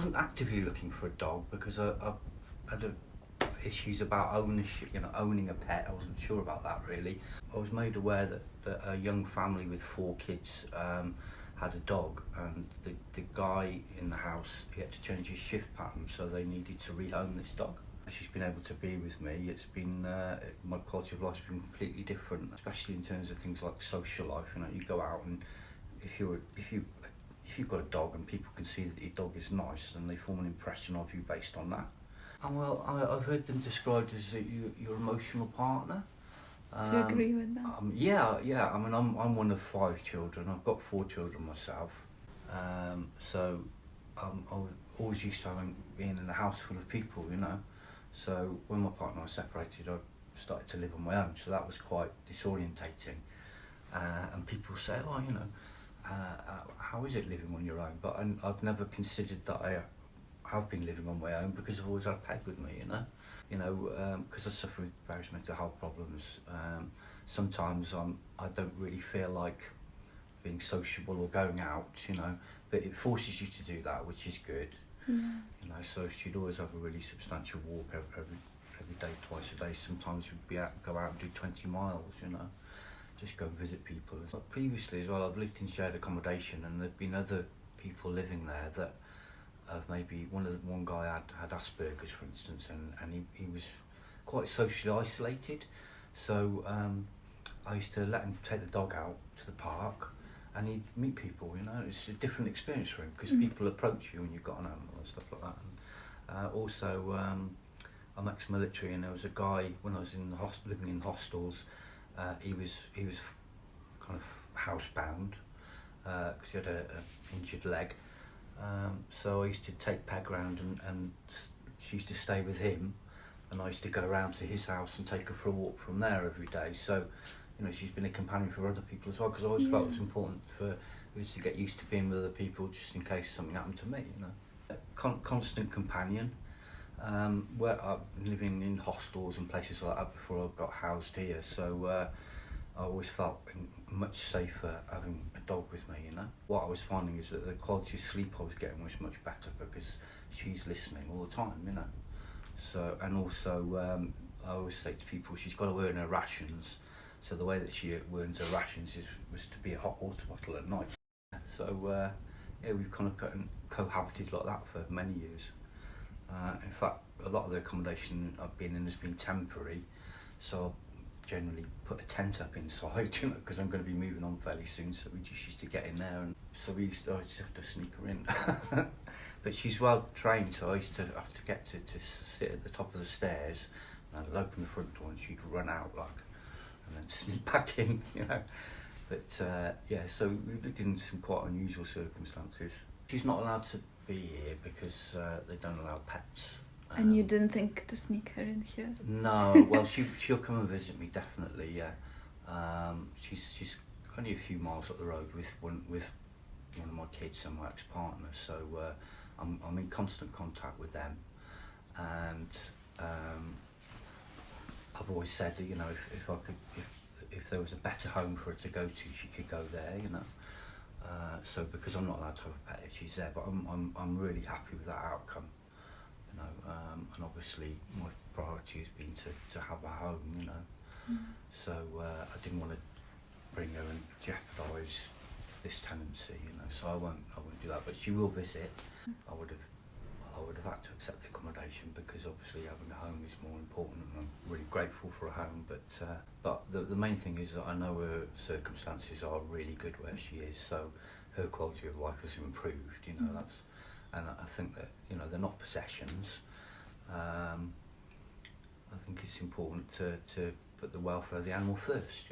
wasn't actively looking for a dog because I had issues about ownership, owning a pet. I wasn't sure about that really. I was made aware that a young family with 4 kids had a dog, and the guy in the house, he had to change his shift pattern, so they needed to rehome this dog. She's been able to be with me. It's been my quality of life has been completely different, especially in terms of things like social life. You go out, and if you've got a dog and people can see that your dog is nice, then they form an impression of you based on that. And well, I've heard them described as your emotional partner. Do you agree with that? Yeah. I mean, I'm one of 5 children. I've got 4 children myself. So I was always used to being in a house full of people, So when my partner and I separated, I started to live on my own. So that was quite disorientating. And people say, how is it living on your own? But I've never considered that I have been living on my own because I've always had Peg with me, because I suffer with various mental health problems. Sometimes I don't really feel like being sociable or going out, but it forces you to do that, which is good. Yeah. So she'd always have a really substantial walk every day, twice a day. Sometimes we'd go out and do 20 miles, just go and visit people. But previously as well, I've lived in shared accommodation, and there've been other people living there that maybe one guy had Asperger's, for instance, and he was quite socially isolated. So I used to let him take the dog out to the park, and he'd meet people. It's a different experience for him because people approach you when you've got an animal and stuff like that. And also, I'm ex-military, and there was a guy when I was in the living in hostels. He was kind of housebound because he had a injured leg. So I used to take Peg round, and she used to stay with him, and I used to go around to his house and take her for a walk from there every day. So, she's been a companion for other people as well, because I always felt it was important for her to get used to being with other people just in case something happened to me, Constant companion. Where I've been living in hostels and places like that before I got housed here, so I always felt much safer having a dog with me, What I was finding is that the quality of sleep I was getting was much better because she's listening all the time, So, and also, I always say to people, she's got to earn her rations. So the way that she earns her rations was to be a hot water bottle at night. So, we've kind of cohabited like that for many years. In fact, a lot of the accommodation I've been in has been temporary, so I generally put a tent up inside, because I'm going to be moving on fairly soon. So we just used to get in there, and so I just have to sneak her in. But she's well trained, so I used to have to get to sit at the top of the stairs, and I'd open the front door, and she'd run out and then sneak back in, But so we lived in some quite unusual circumstances. She's not allowed to be here because they don't allow pets. And you didn't think to sneak her in here? No, well, she'll come and visit me, definitely, yeah. She's only a few miles up the road with one of my kids and my ex-partner, so I'm in constant contact with them. And I've always said that, if there was a better home for her to go to, she could go there, So because I'm not allowed to have a pet, she's there, but I'm really happy with that outcome, and obviously my priority has been to have a home, So I didn't want to bring her and jeopardise this tenancy, So I won't do that, but she will visit. I would have had to accept the accommodation because obviously having a home is more important, and I'm really grateful for a home. But the main thing is that I know her circumstances are really good where she is, so her quality of life has improved. And I think that they're not possessions. I think it's important to put the welfare of the animal first.